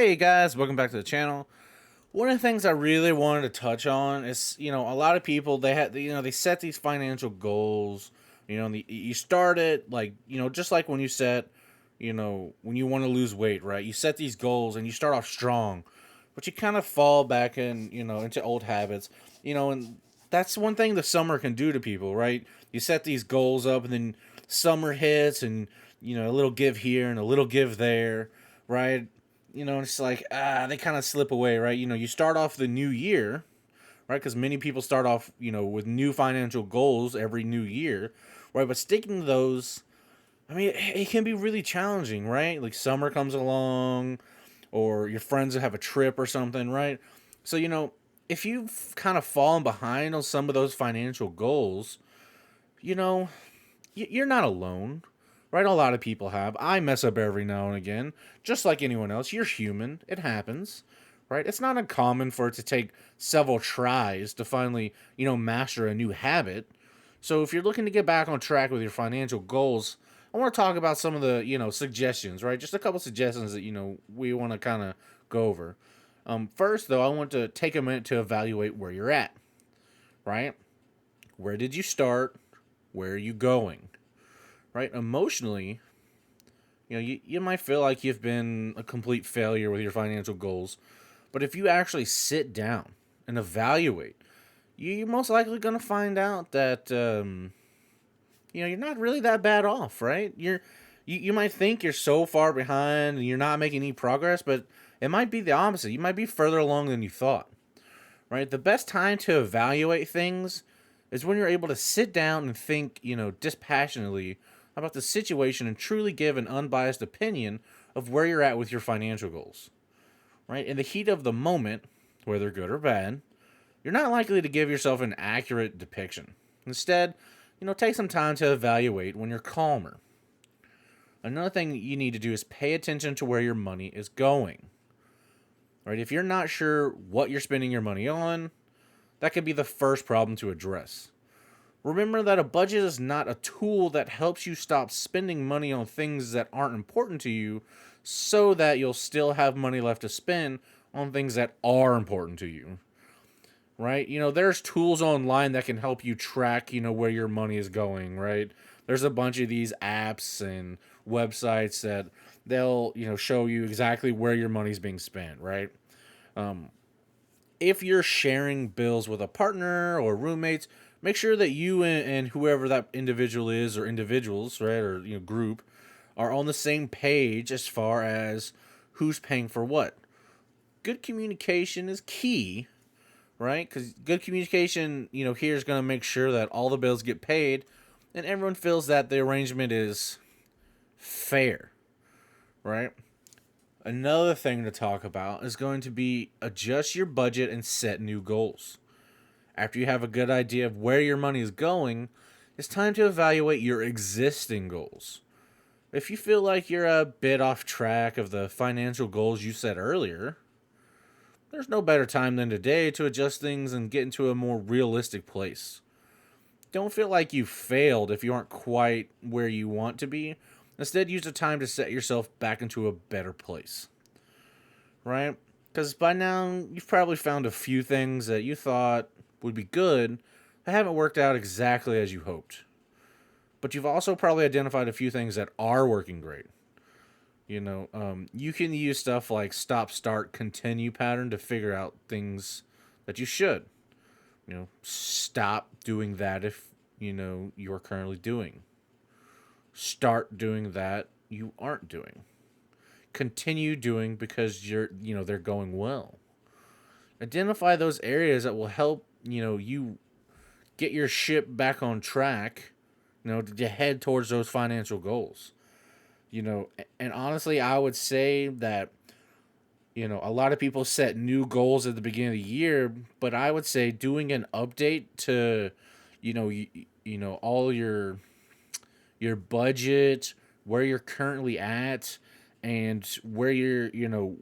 Hey guys, welcome back to the channel. One of the things I really wanted to touch on is, a lot of people they set these financial goals. And you start it like, just like when you set, when you want to lose weight, right? You set these goals and you start off strong, but you kind of fall back into old habits, and that's one thing the summer can do to people, right? You set these goals up and then summer hits and, a little give here and a little give there, right? It's like, they kind of slip away, right? You start off the new year, right? Because many people start off, with new financial goals every new year, right? But sticking to those, I mean, it can be really challenging, right? Like summer comes along, or your friends have a trip or something, right? So, if you've kind of fallen behind on some of those financial goals, you know, you're not alone, right? A lot of people have. I mess up every now and again, just like anyone else. You're human. It happens, right? It's not uncommon for it to take several tries to finally, master a new habit. So if you're looking to get back on track with your financial goals, I want to talk about some of the, suggestions, right? Just a couple suggestions that, we want to kind of go over. First, though, I want to take a minute to evaluate where you're at, right? Where did you start? Where are you going? Right? Emotionally, you might feel like you've been a complete failure with your financial goals. But if you actually sit down and evaluate, you're most likely going to find out that, you're not really that bad off, right? You might think you're so far behind and you're not making any progress, but it might be the opposite. You might be further along than you thought, right? The best time to evaluate things is when you're able to sit down and think, dispassionately about the situation and truly give an unbiased opinion of where you're at with your financial goals, right? In the heat of the moment, whether good or bad, you're not likely to give yourself an accurate depiction. Instead, take some time to evaluate when you're calmer. Another thing you need to do is pay attention to where your money is going. Right? If you're not sure what you're spending your money on, that could be the first problem to address. Remember that a budget is not a tool that helps you stop spending money on things that aren't important to you so that you'll still have money left to spend on things that are important to you. Right? There's tools online that can help you track, where your money is going, right? There's a bunch of these apps and websites that they'll, show you exactly where your money's being spent, right? If you're sharing bills with a partner or roommates, make sure that you and whoever that individual is or individuals, right, or group, are on the same page as far as who's paying for what. Good communication is key, right? Because good communication, here is going to make sure that all the bills get paid and everyone feels that the arrangement is fair, right? Another thing to talk about is going to be adjust your budget and set new goals. After you have a good idea of where your money is going, it's time to evaluate your existing goals. If you feel like you're a bit off track of the financial goals you set earlier, there's no better time than today to adjust things and get into a more realistic place. Don't feel like you failed if you aren't quite where you want to be. Instead, use the time to set yourself back into a better place. Right? Because by now, you've probably found a few things that you thought would be good that haven't worked out exactly as you hoped. But you've also probably identified a few things that are working great. You can use stuff like stop, start, continue pattern to figure out things that you should. Stop doing that if, you're currently doing. Start doing that you aren't doing. Continue doing because they're going well. Identify those areas that will help, you get your ship back on track, to head towards those financial goals. And honestly, I would say that, a lot of people set new goals at the beginning of the year, but I would say doing an update to, all your budget, where you're currently at, and where you're,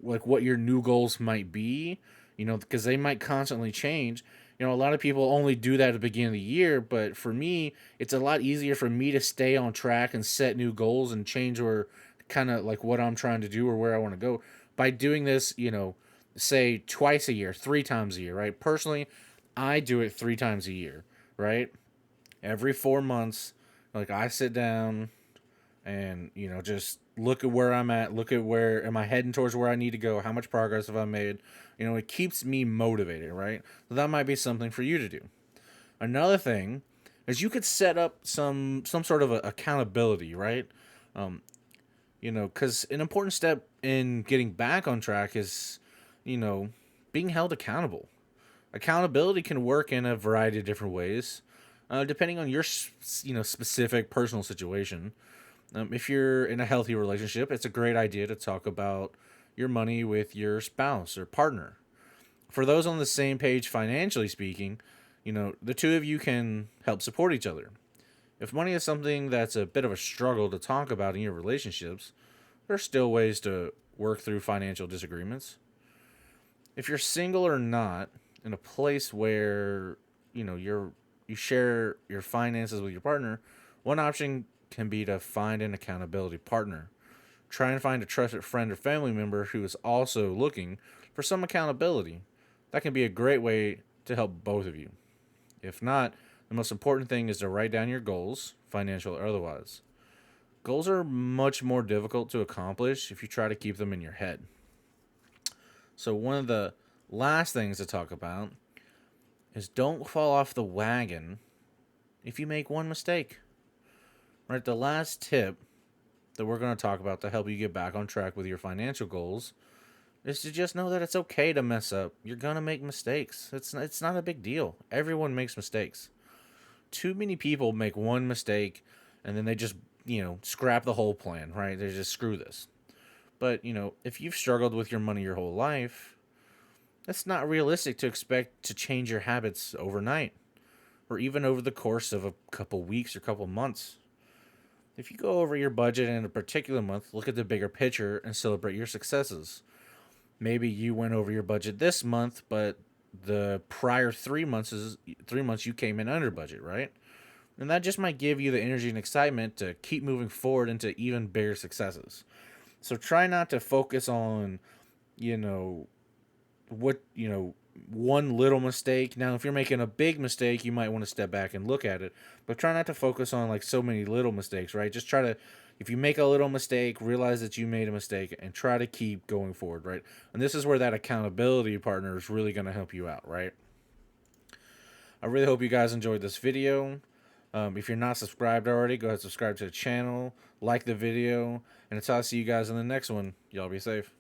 like what your new goals might be, because they might constantly change. A lot of people only do that at the beginning of the year, but for me, it's a lot easier for me to stay on track and set new goals and change where kind of like what I'm trying to do or where I want to go by doing this, say twice a year, 3 times a year, right? Personally, I do it 3 times a year, right? Every 4 months, like I sit down and just look at where I'm at, look at where am I heading towards where I need to go, how much progress have I made. It keeps me motivated, right? So that might be something for you to do. Another thing is you could set up some sort of accountability, right? um, because an important step in getting back on track is you know being held accountable. Accountability can work in a variety of different ways, depending on your specific personal situation. If you're in a healthy relationship, it's a great idea to talk about your money with your spouse or partner. For those on the same page financially speaking, the two of you can help support each other. If money is something that's a bit of a struggle to talk about in your relationships, there's still ways to work through financial disagreements. If you're single or not, in a place where you share your finances with your partner, one option can be to find an accountability partner. Try and find a trusted friend or family member who is also looking for some accountability. That can be a great way to help both of you. If not, the most important thing is to write down your goals, financial or otherwise. Goals are much more difficult to accomplish if you try to keep them in your head. So, one of the last things to talk about is don't fall off the wagon if you make one mistake. Right? The last tip that we're going to talk about to help you get back on track with your financial goals is to just know that it's okay to mess up. You're going to make mistakes. It's not a big deal. Everyone makes mistakes. Too many people make one mistake and then they just, scrap the whole plan, right? They just screw this. But, if you've struggled with your money your whole life, it's not realistic to expect to change your habits overnight or even over the course of a couple weeks or couple months. If you go over your budget in a particular month, look at the bigger picture and celebrate your successes. Maybe you went over your budget this month, but the prior 3 months you came in under budget, right? And that just might give you the energy and excitement to keep moving forward into even bigger successes. So try not to focus on, you know, what, one little mistake. Now, if you're making a big mistake, you might want to step back and look at it, but try not to focus on like so many little mistakes, right? Just try to, if you make a little mistake, realize that you made a mistake and try to keep going forward, right? And this is where that accountability partner is really going to help you out, right? I really hope you guys enjoyed this video. If you're not subscribed already, go ahead and subscribe to the channel, like the video, and until I see you guys in the next one, y'all be safe.